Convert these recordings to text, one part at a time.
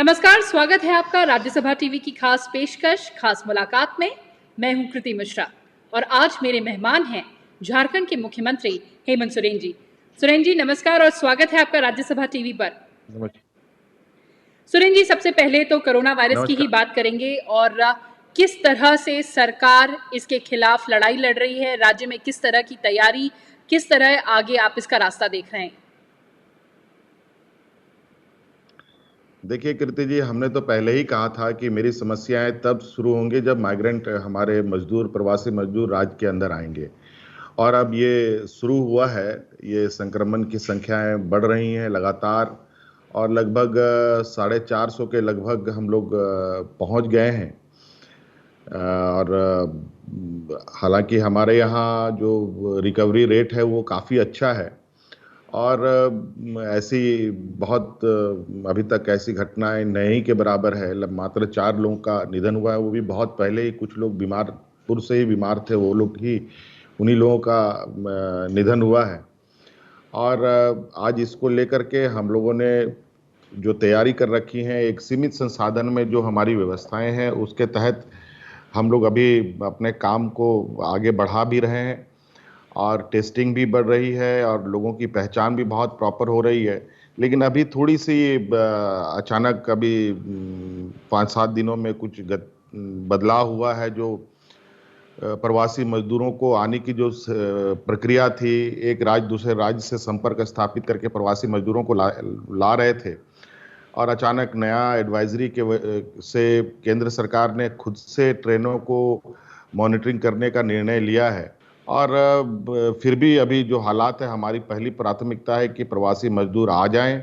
नमस्कार, स्वागत है आपका राज्यसभा टीवी की खास पेशकश खास मुलाकात में। मैं हूं कृति मिश्रा और आज मेरे मेहमान हैं झारखंड के मुख्यमंत्री हेमंत सोरेन जी। सोरेन जी नमस्कार और स्वागत है आपका राज्यसभा टीवी पर। नमस्कार। सोरेन जी, सबसे पहले तो कोरोना वायरस की ही बात करेंगे और किस तरह से सरकार इसके खिलाफ लड़ाई लड़ रही है, राज्य में किस तरह की तैयारी, किस तरह आगे आप इसका रास्ता देख रहे हैं? देखिए कृति जी, हमने तो पहले ही कहा था कि मेरी समस्याएं तब शुरू होंगी जब माइग्रेंट हमारे मजदूर प्रवासी मजदूर राज्य के अंदर आएंगे। और अब ये शुरू हुआ है। ये संक्रमण की संख्याएं बढ़ रही हैं लगातार और लगभग 450 के लगभग हम लोग पहुंच गए हैं। और हालांकि हमारे यहाँ जो रिकवरी रेट है वो काफ़ी अच्छा है। और ऐसी बहुत अभी तक ऐसी घटनाएं नहीं के बराबर है। मात्र 4 लोगों का निधन हुआ है, वो भी बहुत पहले ही। कुछ लोग बीमार पूर्व से ही बीमार थे, वो लोग ही उन्हीं लोगों का निधन हुआ है। और आज इसको लेकर के हम लोगों ने जो तैयारी कर रखी है, एक सीमित संसाधन में जो हमारी व्यवस्थाएं हैं उसके तहत हम लोग अभी अपने काम को आगे बढ़ा भी रहे हैं। और टेस्टिंग भी बढ़ रही है और लोगों की पहचान भी बहुत प्रॉपर हो रही है। लेकिन अभी थोड़ी सी अचानक अभी 5-7 दिनों में कुछ बदलाव हुआ है। जो प्रवासी मजदूरों को आने की जो प्रक्रिया थी, एक राज्य दूसरे राज्य से संपर्क स्थापित करके प्रवासी मजदूरों को ला रहे थे। और अचानक नया एडवाइजरी से केंद्र सरकार ने खुद से ट्रेनों को मॉनिटरिंग करने का निर्णय लिया है। और फिर भी अभी जो हालात है, हमारी पहली प्राथमिकता है कि प्रवासी मजदूर आ जाएं।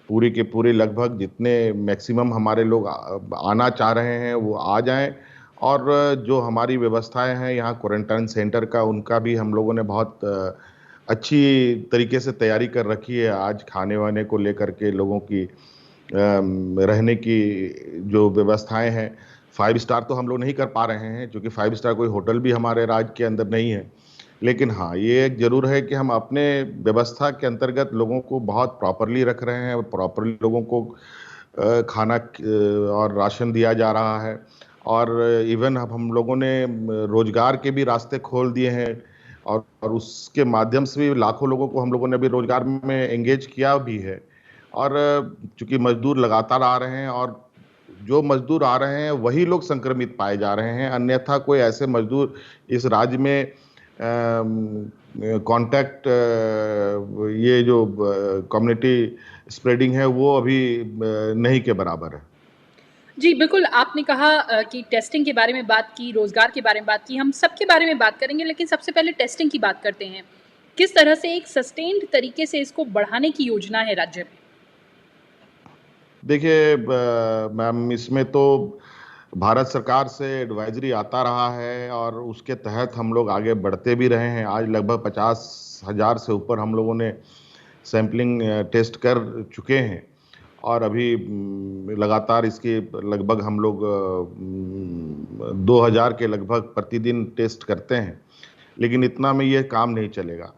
पूरी के पूरे लगभग जितने मैक्सिमम हमारे लोग आना चाह रहे हैं वो आ जाएं। और जो हमारी व्यवस्थाएं हैं यहाँ क्वारंटाइन सेंटर का, उनका भी हम लोगों ने बहुत अच्छी तरीके से तैयारी कर रखी है। आज खाने वाने को लेकर के लोगों की रहने की जो व्यवस्थाएं हैं, 5 स्टार तो हम लोग नहीं कर पा रहे हैं क्योंकि 5 स्टार कोई होटल भी हमारे राज्य के अंदर नहीं है। लेकिन हाँ, ये एक जरूर है कि हम अपने व्यवस्था के अंतर्गत लोगों को बहुत प्रॉपरली रख रहे हैं और प्रॉपरली लोगों को खाना और राशन दिया जा रहा है। और इवन अब हम लोगों ने रोजगार के भी रास्ते खोल दिए हैं। और उसके माध्यम से भी लाखों लोगों को हम लोगों ने अभी रोजगार में एंगेज किया भी है। और चूंकि मजदूर लगातार आ रहे हैं और जो मजदूर आ रहे हैं वही लोग संक्रमित पाए जा रहे हैं, अन्यथा कोई ऐसे मजदूर इस राज्य में कांटेक्ट ये जो कम्युनिटी स्प्रेडिंग है वो अभी नहीं के बराबर है। जी, बिल्कुल आपने कहा कि टेस्टिंग के बारे में बात की, रोज़गार के बारे में बात की, हम सबके बारे में बात करेंगे, लेकिन सबसे पहले टेस्टिंग की बात करते हैं। किस तरह से एक सस्टेन्ड तरीके से इसको बढ़ाने की योजना है राज्य में? देखिए मैम, इसमें तो भारत सरकार से एडवाइजरी आता रहा है और उसके तहत हम लोग आगे बढ़ते भी रहे हैं। आज लगभग 50,000 से ऊपर हम लोगों ने सैंपलिंग टेस्ट कर चुके हैं। और अभी लगातार इसके लगभग हम लोग 2000 के लगभग प्रतिदिन टेस्ट करते हैं। लेकिन इतना में ये काम नहीं चलेगा।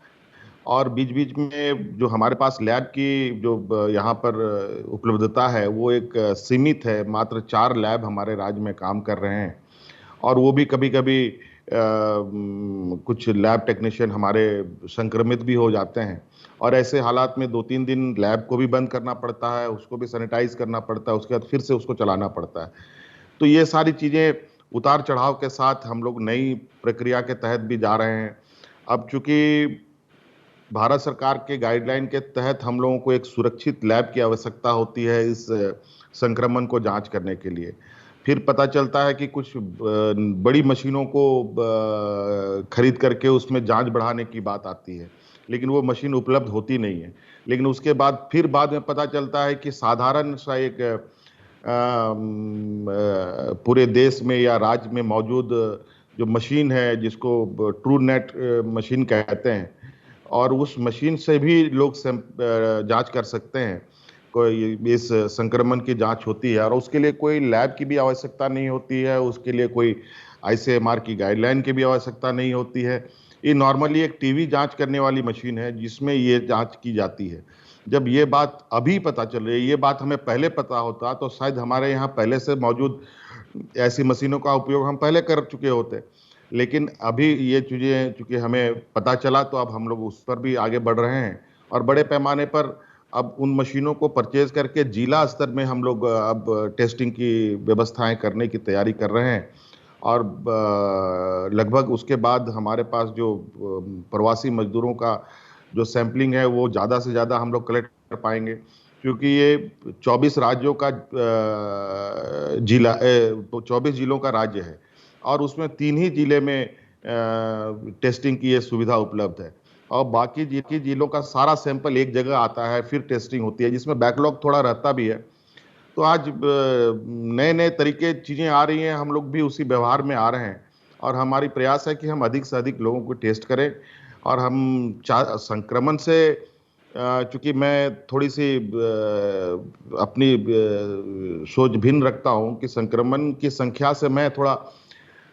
और बीच बीच में जो हमारे पास लैब की जो यहाँ पर उपलब्धता है वो एक सीमित है। मात्र 4 लैब हमारे राज्य में काम कर रहे हैं। और वो भी कभी कभी कुछ लैब टेक्नीशियन हमारे संक्रमित भी हो जाते हैं। और ऐसे हालात में 2-3 दिन लैब को भी बंद करना पड़ता है, उसको भी सैनिटाइज करना पड़ता है, उसके बाद फिर से उसको चलाना पड़ता है। तो ये सारी चीज़ें उतार चढ़ाव के साथ हम लोग नई प्रक्रिया के तहत भी जा रहे हैं। अब चूंकि भारत सरकार के गाइडलाइन के तहत हम लोगों को एक सुरक्षित लैब की आवश्यकता होती है इस संक्रमण को जांच करने के लिए। फिर पता चलता है कि कुछ बड़ी मशीनों को खरीद करके उसमें जांच बढ़ाने की बात आती है, लेकिन वो मशीन उपलब्ध होती नहीं है। लेकिन उसके बाद फिर बाद में पता चलता है कि साधारण सा एक पूरे देश में या राज्य में मौजूद जो मशीन है, जिसको ट्रू नेट मशीन कहते हैं, और उस मशीन से भी लोग जांच कर सकते हैं। कोई इस संक्रमण की जांच होती है और उसके लिए कोई लैब की भी आवश्यकता नहीं होती है, उसके लिए कोई आईसीएमआर की गाइडलाइन की भी आवश्यकता नहीं होती है। ये नॉर्मली एक टीवी जांच करने वाली मशीन है जिसमें ये जांच की जाती है। जब ये बात अभी पता चल रही है, ये बात हमें पहले पता होता तो शायद हमारे यहाँ पहले से मौजूद ऐसी मशीनों का उपयोग हम पहले कर चुके होते। लेकिन अभी ये चीज़ें चूंकि हमें पता चला तो अब हम लोग उस पर भी आगे बढ़ रहे हैं और बड़े पैमाने पर अब उन मशीनों को परचेज करके जिला स्तर में हम लोग अब टेस्टिंग की व्यवस्थाएं करने की तैयारी कर रहे हैं। और लगभग उसके बाद हमारे पास जो प्रवासी मजदूरों का जो सैंपलिंग है वो ज़्यादा से ज़्यादा हम लोग कलेक्ट कर पाएंगे, क्योंकि ये 24 राज्यों का जिला 24 जिलों का राज्य है और उसमें 3 ही जिले में टेस्टिंग की ये सुविधा उपलब्ध है और बाकी जिलों का सारा सैंपल एक जगह आता है, फिर टेस्टिंग होती है, जिसमें बैकलॉग थोड़ा रहता भी है। तो आज नए नए तरीके चीज़ें आ रही हैं, हम लोग भी उसी व्यवहार में आ रहे हैं और हमारी प्रयास है कि हम अधिक से अधिक लोगों को टेस्ट करें और हम संक्रमण से चूंकि मैं थोड़ी सी अपनी सोच भिन्न रखता हूं कि संक्रमण की संख्या से मैं थोड़ा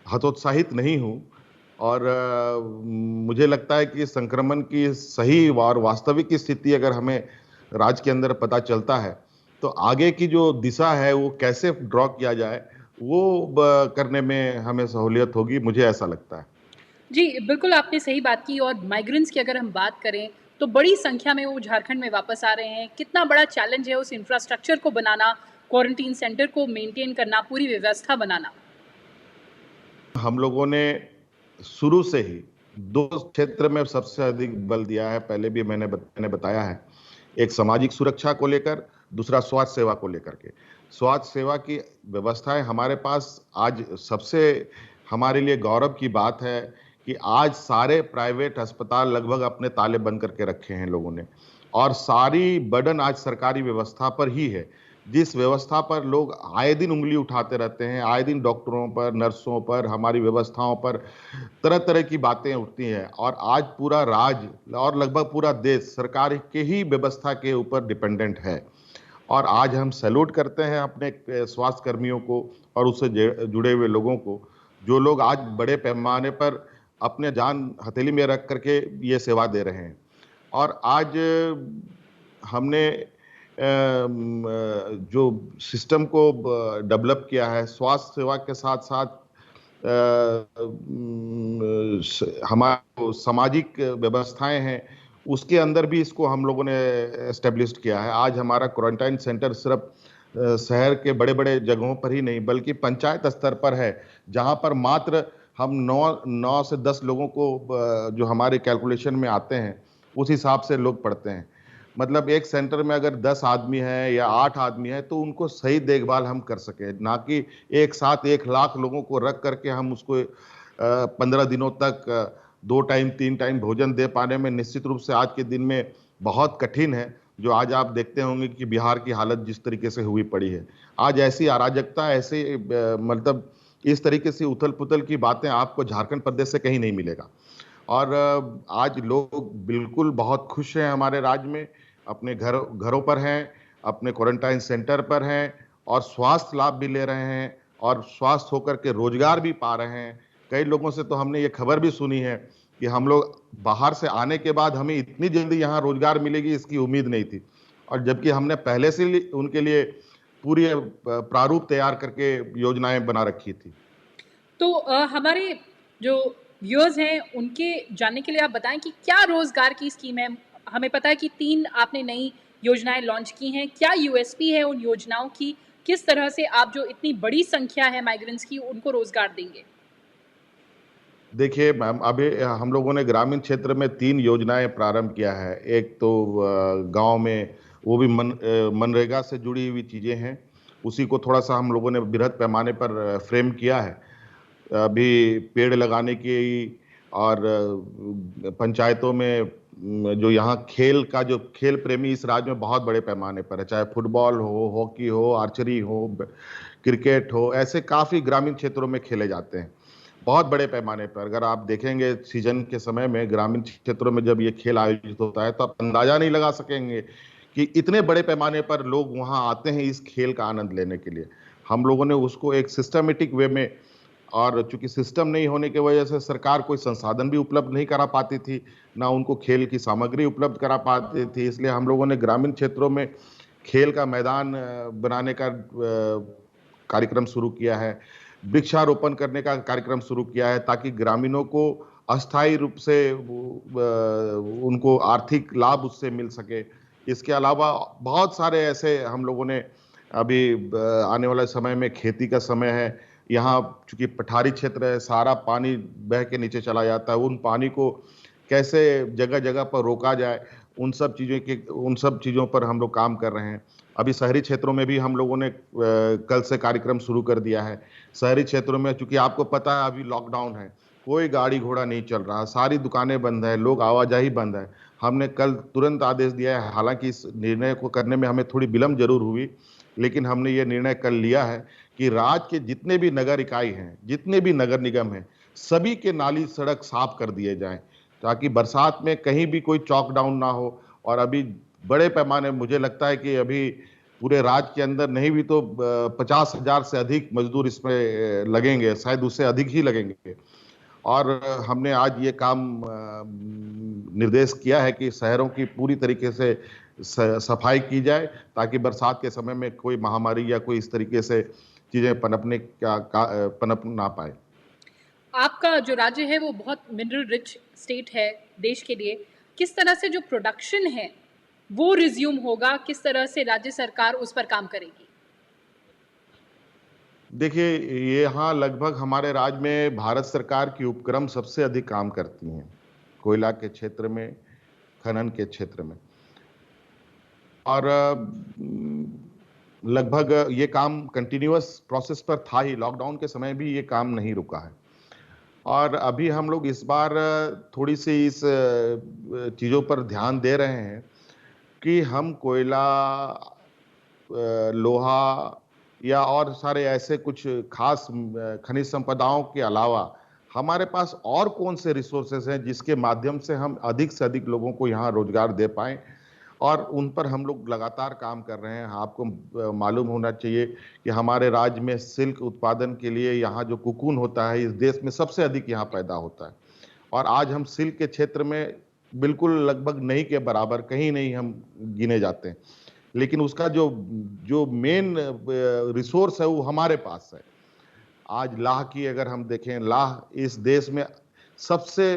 हतोत्साहित नहीं हूं और मुझे लगता है कि संक्रमण की सही और वास्तविक स्थिति अगर हमें राज्य के अंदर पता चलता है तो आगे की जो दिशा है वो कैसे ड्रॉ किया जाए वो करने में हमें सहूलियत होगी, मुझे ऐसा लगता है। जी, बिल्कुल आपने सही बात की और माइग्रेंट्स की अगर हम बात करें, तो बड़ी संख्या में वो झारखंड में वापस आ रहे हैं। कितना बड़ा चैलेंज है उस इंफ्रास्ट्रक्चर को बनाना, क्वारंटीन सेंटर को मेंटेन करना, पूरी व्यवस्था बनाना। हम लोगों ने शुरू से ही 2 क्षेत्र में सबसे अधिक बल दिया है, पहले भी मैंने बताया है। एक सामाजिक सुरक्षा को लेकर, दूसरा स्वास्थ्य सेवा को लेकर के। स्वास्थ्य सेवा की व्यवस्थाएं हमारे पास आज सबसे हमारे लिए गौरव की बात है कि आज सारे प्राइवेट अस्पताल लगभग अपने ताले बंद करके रखे हैं लोगों ने और सारी बर्डन आज सरकारी व्यवस्था पर ही है। जिस व्यवस्था पर लोग आए दिन उंगली उठाते रहते हैं, आए दिन डॉक्टरों पर, नर्सों पर, हमारी व्यवस्थाओं पर तरह तरह की बातें उठती हैं और आज पूरा राज्य और लगभग पूरा देश सरकार के ही व्यवस्था के ऊपर डिपेंडेंट है और आज हम सैल्यूट करते हैं अपने स्वास्थ्य कर्मियों को और उससे जुड़े हुए लोगों को, जो लोग आज बड़े पैमाने पर अपने जान हथेली में रख करके ये सेवा दे रहे हैं। और आज हमने जो सिस्टम को डेवलप किया है स्वास्थ्य सेवा के साथ साथ हमारे सामाजिक व्यवस्थाएं हैं उसके अंदर भी इसको हम लोगों ने एस्टेब्लिश किया है। आज हमारा क्वारंटाइन सेंटर सिर्फ शहर के बड़े बड़े जगहों पर ही नहीं बल्कि पंचायत स्तर पर है, जहां पर मात्र हम 9 से 10 लोगों को जो हमारे कैलकुलेशन में आते हैं उस हिसाब से लोग पढ़ते हैं। मतलब एक सेंटर में अगर 10 आदमी है या 8 आदमी है तो उनको सही देखभाल हम कर सके, ना कि एक साथ 1 लाख लोगों को रख करके हम उसको 15 दिनों तक 2 टाइम 3 टाइम भोजन दे पाने में निश्चित रूप से आज के दिन में बहुत कठिन है। जो आज आप देखते होंगे कि बिहार की हालत जिस तरीके से हुई पड़ी है, आज ऐसी अराजकता, ऐसे मतलब इस तरीके से उथल पुथल की बातें आपको झारखंड प्रदेश से कहीं नहीं मिलेगा। और आज लोग बिल्कुल बहुत खुश हैं हमारे राज्य में, अपने घरों पर हैं, अपने क्वारंटाइन सेंटर पर हैं और स्वास्थ्य लाभ भी ले रहे हैं और स्वस्थ होकर के रोजगार भी पा रहे हैं। कई लोगों से तो हमने ये खबर भी सुनी है कि हम लोग बाहर से आने के बाद हमें इतनी जल्दी यहाँ रोजगार मिलेगी इसकी उम्मीद नहीं थी और जबकि हमने पहले से उनके लिए पूरी प्रारूप तैयार करके योजनाएं बना रखी थी। तो हमारे जो व्यूअर्स हैं उनके जानने के लिए आप बताएं कि क्या रोजगार की स्कीम है। हमें पता है कि 3 आपने नई योजनाएं लॉन्च की हैं, क्या यूएसपी है उन योजनाओं की, किस तरह से आप जो इतनी बड़ी संख्या है माइग्रेंट्स की उनको रोजगार देंगे। देखिए मैम, अभी हम लोगों ने ग्रामीण क्षेत्र में 3 योजनाएं प्रारंभ किया है। एक तो गांव में वो भी मनरेगा से जुड़ी हुई चीज़ें हैं, उसी को थोड़ा सा हम लोगों ने बृहद पैमाने पर फ्रेम किया है। अभी पेड़ लगाने की और पंचायतों में जो यहाँ जो खेल प्रेमी इस राज्य में बहुत बड़े पैमाने पर है, चाहे फुटबॉल हो, हॉकी हो, आर्चरी हो, क्रिकेट हो, ऐसे काफ़ी ग्रामीण क्षेत्रों में खेले जाते हैं बहुत बड़े पैमाने पर। अगर आप देखेंगे सीजन के समय में ग्रामीण क्षेत्रों में जब ये खेल आयोजित होता है तो आप अंदाजा नहीं लगा सकेंगे कि इतने बड़े पैमाने पर लोग वहां आते हैं इस खेल का आनंद लेने के लिए। हम लोगों ने उसको एक सिस्टमेटिक वे में और चूंकि सिस्टम नहीं होने की वजह से सरकार कोई संसाधन भी उपलब्ध नहीं करा पाती थी, ना उनको खेल की सामग्री उपलब्ध करा पाती थी। इसलिए हम लोगों ने ग्रामीण क्षेत्रों में खेल का मैदान बनाने का कार्यक्रम शुरू किया है, वृक्षारोपण करने का कार्यक्रम शुरू किया है, ताकि ग्रामीणों को अस्थायी रूप से उनको आर्थिक लाभ उससे मिल सके। इसके अलावा बहुत सारे ऐसे हम लोगों ने अभी आने वाले समय में, खेती का समय है, यहाँ चूंकि पठारी क्षेत्र है, सारा पानी बह के नीचे चला जाता है, उन पानी को कैसे जगह जगह पर रोका जाए, उन सब चीज़ों पर हम लोग काम कर रहे हैं। अभी शहरी क्षेत्रों में भी हम लोगों ने कल से कार्यक्रम शुरू कर दिया है। शहरी क्षेत्रों में चूंकि आपको पता है अभी लॉकडाउन है, कोई गाड़ी घोड़ा नहीं चल रहा, सारी दुकानें बंद है, लोग आवाजाही बंद है। हमने कल तुरंत आदेश दिया है, हालांकि इस निर्णय को करने में हमें थोड़ी विलम्ब जरूर हुई, लेकिन हमने ये निर्णय कल लिया है कि राज्य के जितने भी नगर इकाई हैं, जितने भी नगर निगम हैं, सभी के नाली सड़क साफ कर दिए जाएं, ताकि बरसात में कहीं भी कोई चौक डाउन ना हो। और अभी बड़े पैमाने, मुझे लगता है कि अभी पूरे राज्य के अंदर नहीं भी तो 50,000 से अधिक मजदूर इसमें लगेंगे, शायद उससे अधिक ही लगेंगे। और हमने आज ये काम निर्देश किया है कि शहरों की पूरी तरीके से सफाई की जाए, ताकि बरसात के समय में कोई महामारी या कोई इस तरीके से चीजें पनप ना पाए। आपका जो राज्य है वो बहुत मिनरल रिच स्टेट है देश के लिए। किस तरह से जो प्रोडक्शन है वो रिज्यूम होगा, किस तरह से राज्य सरकार उस पर काम करेगी? देखिए, ये यहाँ लगभग हमारे राज्य में भारत सरकार की उपक्रम सबसे अधिक काम करती हैं, कोयला के क्षेत्र में, खनन के क्षेत्र में। और लगभग ये काम कंटिन्यूअस प्रोसेस पर था ही, लॉकडाउन के समय भी ये काम नहीं रुका है। और अभी हम लोग इस बार थोड़ी सी इस चीज़ों पर ध्यान दे रहे हैं कि हम कोयला, लोहा या और सारे ऐसे कुछ खास खनिज संपदाओं के अलावा हमारे पास और कौन से रिसोर्सेज हैं जिसके माध्यम से हम अधिक से अधिक लोगों को यहाँ रोजगार दे पाएं, और उन पर हम लोग लगातार काम कर रहे हैं। आपको मालूम होना चाहिए कि हमारे राज्य में सिल्क उत्पादन के लिए यहाँ जो कोकून होता है, इस देश में सबसे अधिक यहाँ पैदा होता है। और आज हम सिल्क के क्षेत्र में बिल्कुल लगभग नहीं के बराबर, कहीं नहीं हम गिने जाते हैं, लेकिन उसका जो जो मेन रिसोर्स है वो हमारे पास है। आज लाह की अगर हम देखें, लाह इस देश में सबसे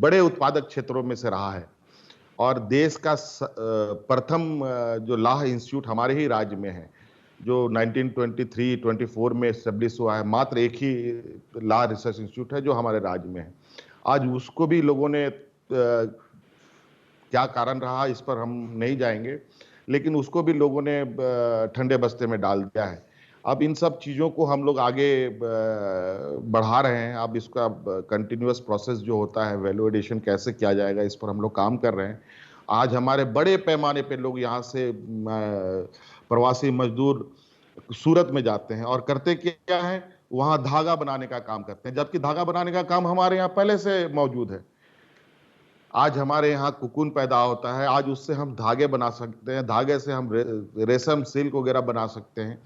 बड़े उत्पादक क्षेत्रों में से रहा है, और देश का प्रथम जो लाह इंस्टीट्यूट हमारे ही राज्य में है, जो 1923-24 में एस्टेब्लिश हुआ है। मात्र एक ही लाह रिसर्च इंस्टीट्यूट है जो हमारे राज्य में है। आज उसको भी लोगों ने क्या कारण रहा इस पर हम नहीं जाएंगे, लेकिन उसको भी लोगों ने ठंडे बस्ते में डाल दिया है। अब इन सब चीज़ों को हम लोग आगे बढ़ा रहे हैं। अब इसका कंटिन्यूअस प्रोसेस जो होता है, वैल्यू एडिशन कैसे किया जाएगा, इस पर हम लोग काम कर रहे हैं। आज हमारे बड़े पैमाने पे लोग यहाँ से प्रवासी मजदूर सूरत में जाते हैं और करते क्या है, वहाँ धागा बनाने का काम करते हैं, जबकि धागा बनाने का काम हमारे यहाँ पहले से मौजूद है। आज हमारे यहाँ कोकून पैदा होता है, आज उससे हम धागे बना सकते हैं, धागे से हम रेशम, सिल्क वगैरह बना सकते हैं।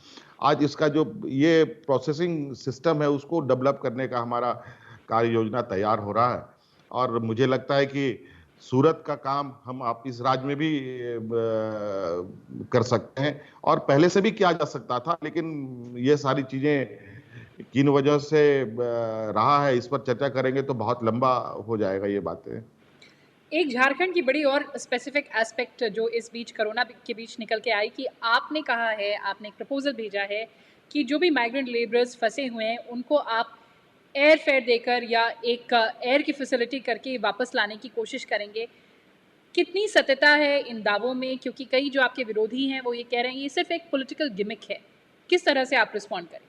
आज इसका जो ये प्रोसेसिंग सिस्टम है उसको डेवलप करने का हमारा कार्य योजना तैयार हो रहा है। और मुझे लगता है कि सूरत का काम हम आप इस राज्य में भी कर सकते हैं, और पहले से भी किया जा सकता था, लेकिन ये सारी चीजें किन वजह से रहा है, इस पर चर्चा करेंगे तो बहुत लंबा हो जाएगा ये बातें। एक झारखंड की बड़ी और स्पेसिफिक एस्पेक्ट जो इस बीच कोरोना के बीच निकल के आई कि आपने कहा है, आपने एक प्रपोजल भेजा है कि जो भी माइग्रेंट लेबरर्स फंसे हुए हैं उनको आप एयर फेयर देकर या एक एयर की फैसिलिटी करके वापस लाने की कोशिश करेंगे। कितनी सत्यता है इन दावों में? क्योंकि कई जो आपके विरोधी हैं वो ये कह रहे हैं ये सिर्फ एक पॉलिटिकल गिमिक है। किस तरह से आप रिस्पॉन्ड करें?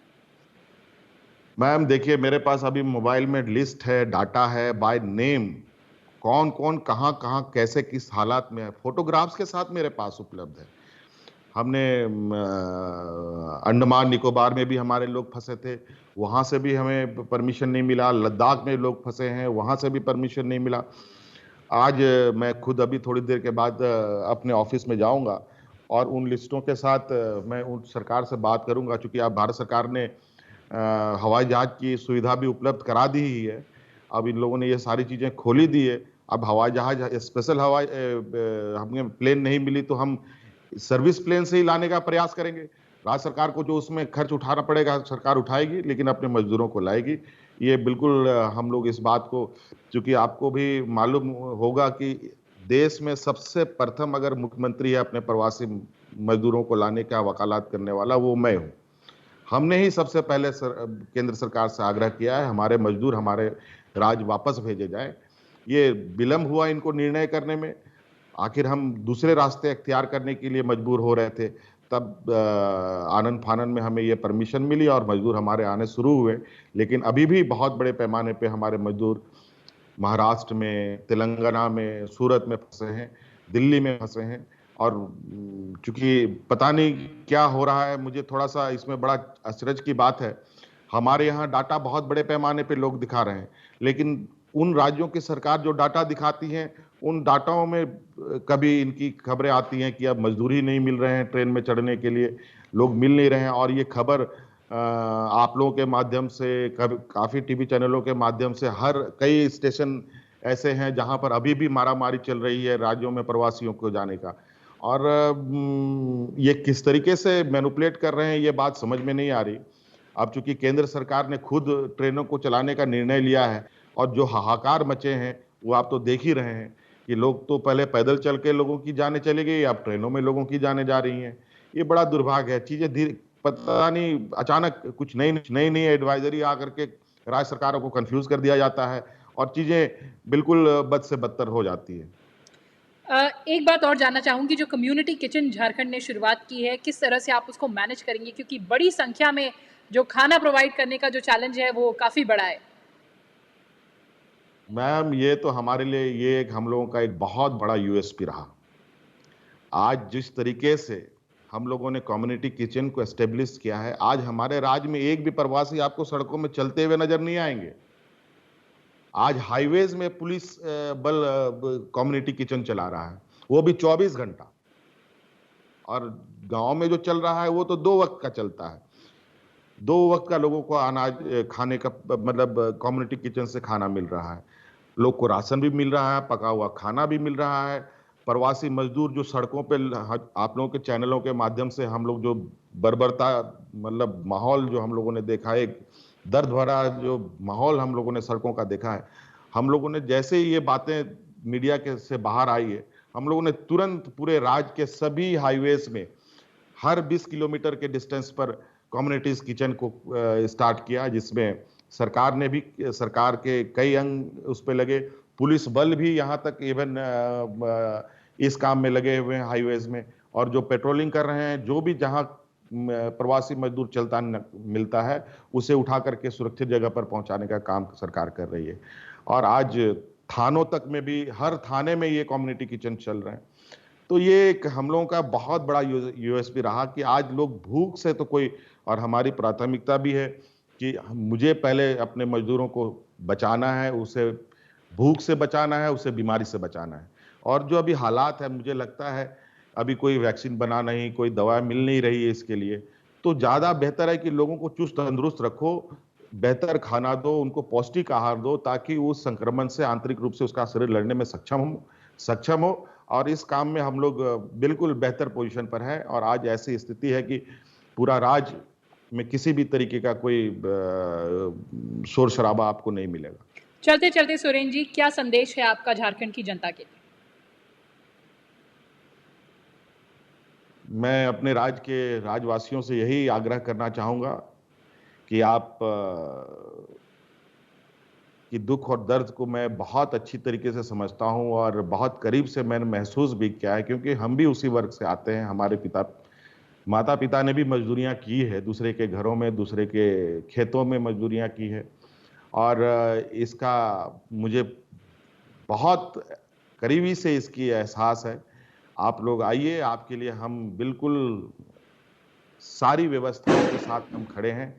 मैम देखिए, मेरे पास अभी मोबाइल में लिस्ट है, डाटा है बाय नेम, कौन कौन कहाँ कहाँ कैसे किस हालात में है, फोटोग्राफ्स के साथ मेरे पास उपलब्ध है। हमने अंडमान निकोबार में भी हमारे लोग फंसे थे, वहाँ से भी हमें परमिशन नहीं मिला। लद्दाख में लोग फंसे हैं, वहाँ से भी परमिशन नहीं मिला। आज मैं खुद अभी थोड़ी देर के बाद अपने ऑफिस में जाऊंगा और उन लिस्टों के साथ मैं उन सरकार से बात करूंगा, चूंकि आप भारत सरकार ने हवाई जहाज की सुविधा भी उपलब्ध करा दी ही है। अब इन लोगों ने ये सारी चीजें खोली दी है। अब हवाई जहाज स्पेशल हमें प्लेन नहीं मिली तो हम सर्विस प्लेन से ही लाने का प्रयास करेंगे। राज्य सरकार को जो उसमें खर्च उठाना पड़ेगा सरकार उठाएगी, लेकिन अपने मजदूरों को लाएगी। ये बिल्कुल हम लोग इस बात को, चूंकि आपको भी मालूम होगा कि देश में सबसे प्रथम अगर मुख्यमंत्री है अपने प्रवासी मजदूरों को लाने का वकालत करने वाला, वो मैं हूँ। हमने ही सबसे पहले केंद्र सरकार से आग्रह किया है हमारे मजदूर हमारे राज्य वापस भेजे जाए। ये विलंब हुआ इनको निर्णय करने में, आखिर हम दूसरे रास्ते अख्तियार करने के लिए मजबूर हो रहे थे। तब आनन फानन में हमें ये परमिशन मिली और मजदूर हमारे आने शुरू हुए। लेकिन अभी भी बहुत बड़े पैमाने पे हमारे मजदूर महाराष्ट्र में, तेलंगाना में, सूरत में फंसे हैं, दिल्ली में फंसे हैं। और चूंकि पता नहीं क्या हो रहा है, मुझे थोड़ा सा इसमें बड़ा अचरज की बात है। हमारे यहाँ डाटा बहुत बड़े पैमाने पे लोग दिखा रहे हैं, लेकिन उन राज्यों की सरकार जो डाटा दिखाती हैं, उन डाटाओं में कभी इनकी खबरें आती हैं कि अब मजदूर ही नहीं मिल रहे हैं, ट्रेन में चढ़ने के लिए लोग मिल नहीं रहे हैं। और ये खबर आप लोगों के माध्यम से, काफी टीवी चैनलों के माध्यम से, हर कई स्टेशन ऐसे हैं जहां पर अभी भी मारामारी चल रही है राज्यों में प्रवासियों को जाने का। और ये किस तरीके से मैनिपुलेट कर रहे हैं ये बात समझ में नहीं आ रही। अब चूंकि केंद्र सरकार ने खुद ट्रेनों को चलाने का निर्णय लिया है और जो हाहाकार मचे हैं वो आप तो देख ही रहे हैं कि लोग तो पहले पैदल चल के लोगों की जाने चली गई, अब ट्रेनों में लोगों की जाने जा रही हैं। ये बड़ा दुर्भाग्य है। चीजें धीरे, पता नहीं अचानक कुछ नई नई नई एडवाइजरी आकर के राज्य सरकारों को कंफ्यूज कर दिया जाता है और चीजें बिल्कुल बद से बदतर हो जाती है। एक बात और जानना चाहूंगी, जो कम्युनिटी किचन झारखंड ने शुरुआत की है, किस तरह से आप उसको मैनेज करेंगे, क्योंकि बड़ी संख्या में जो खाना प्रोवाइड करने का जो चैलेंज है वो काफी बड़ा है। मैम, ये तो हमारे लिए ये एक हम लोगों का एक बहुत बड़ा यूएसपी रहा। आज जिस तरीके से हम लोगों ने कम्युनिटी किचन को एस्टेब्लिश किया है, आज हमारे राज्य में एक भी प्रवासी आपको सड़कों में चलते हुए नजर नहीं आएंगे। आज हाईवेज में पुलिस बल कम्युनिटी किचन चला रहा है, वो भी 24 घंटा। और गांव में जो चल रहा है वो तो 2 वक्त का चलता है। 2 वक्त का लोगों को अनाज खाने का, मतलब कम्युनिटी किचन से खाना मिल रहा है। लोग को राशन भी मिल रहा है, पका हुआ खाना भी मिल रहा है। प्रवासी मजदूर जो सड़कों पे, आप लोगों के चैनलों के माध्यम से हम लोग जो बर्बरता, मतलब माहौल जो हम लोगों ने देखा है, एक दर्द भरा जो माहौल हम लोगों ने सड़कों का देखा है। हम लोगों ने जैसे ही ये बातें मीडिया के से बाहर आई है, हम लोगों ने तुरंत पूरे राज्य के सभी हाईवेज में हर 20 किलोमीटर के डिस्टेंस पर कम्युनिटीज किचन को स्टार्ट किया, जिसमें सरकार ने भी, सरकार के कई अंग उस पर लगे, पुलिस बल भी यहाँ तक इवन इस काम में लगे हुए हैं हाईवेज में। और जो पेट्रोलिंग कर रहे हैं, जो भी जहाँ प्रवासी मजदूर चलता मिलता है उसे उठा करके सुरक्षित जगह पर पहुंचाने का काम सरकार कर रही है। और आज थानों तक में भी, हर थाने में ये कम्युनिटी किचन चल रहे हैं। तो ये एक हम लोगों का बहुत बड़ा यूएसपी रहा कि आज लोग भूख से तो कोई, और हमारी प्राथमिकता भी है कि मुझे पहले अपने मजदूरों को बचाना है, उसे भूख से बचाना है, उसे बीमारी से बचाना है। और जो अभी हालात है, मुझे लगता है अभी कोई वैक्सीन बना नहीं, कोई दवा मिल नहीं रही है इसके लिए, तो ज़्यादा बेहतर है कि लोगों को चुस्त तंदुरुस्त रखो, बेहतर खाना दो, उनको पौष्टिक आहार दो, ताकि उस संक्रमण से आंतरिक रूप से उसका शरीर लड़ने में सक्षम हो। और इस काम में हम लोग बिल्कुल बेहतर पोजीशन पर है। और आज ऐसी स्थिति है कि पूरा राज्य में किसी भी तरीके का कोई शोर शराबा आपको नहीं मिलेगा। चलते चलते सुरेंद्र जी, क्या संदेश है आपका झारखंड की जनता के लिए? मैं अपने राज्य के राज्यवासियों से यही आग्रह करना चाहूंगा कि आप कि दुख और दर्द को मैं बहुत अच्छी तरीके से समझता हूं और बहुत करीब से मैंने महसूस भी किया है, क्योंकि हम भी उसी वर्ग से आते हैं। हमारे माता पिता ने भी मजदूरियां की है, दूसरे के घरों में, दूसरे के खेतों में मजदूरियां की है। और इसका मुझे बहुत करीबी से इसकी एहसास है। आप लोग आइए, आपके लिए हम बिल्कुल सारी व्यवस्थाओं के साथ हम खड़े हैं।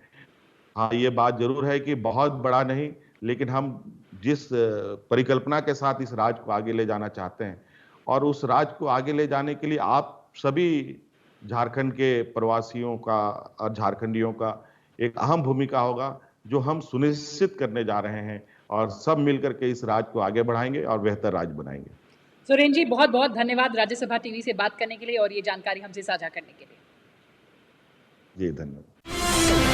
हाँ, ये बात जरूर है कि बहुत बड़ा नहीं, लेकिन हम जिस परिकल्पना के साथ इस राज्य को आगे ले जाना चाहते हैं, और उस राज्य को आगे ले जाने के लिए आप सभी झारखंड के प्रवासियों का और झारखंडियों का एक अहम भूमिका होगा जो हम सुनिश्चित करने जा रहे हैं और सब मिलकर के इस राज्य को आगे बढ़ाएंगे और बेहतर राज्य बनाएंगे। सुरेंद्र जी, बहुत बहुत धन्यवाद राज्यसभा टीवी से बात करने के लिए और ये जानकारी हमसे साझा करने के लिए। जी धन्यवाद।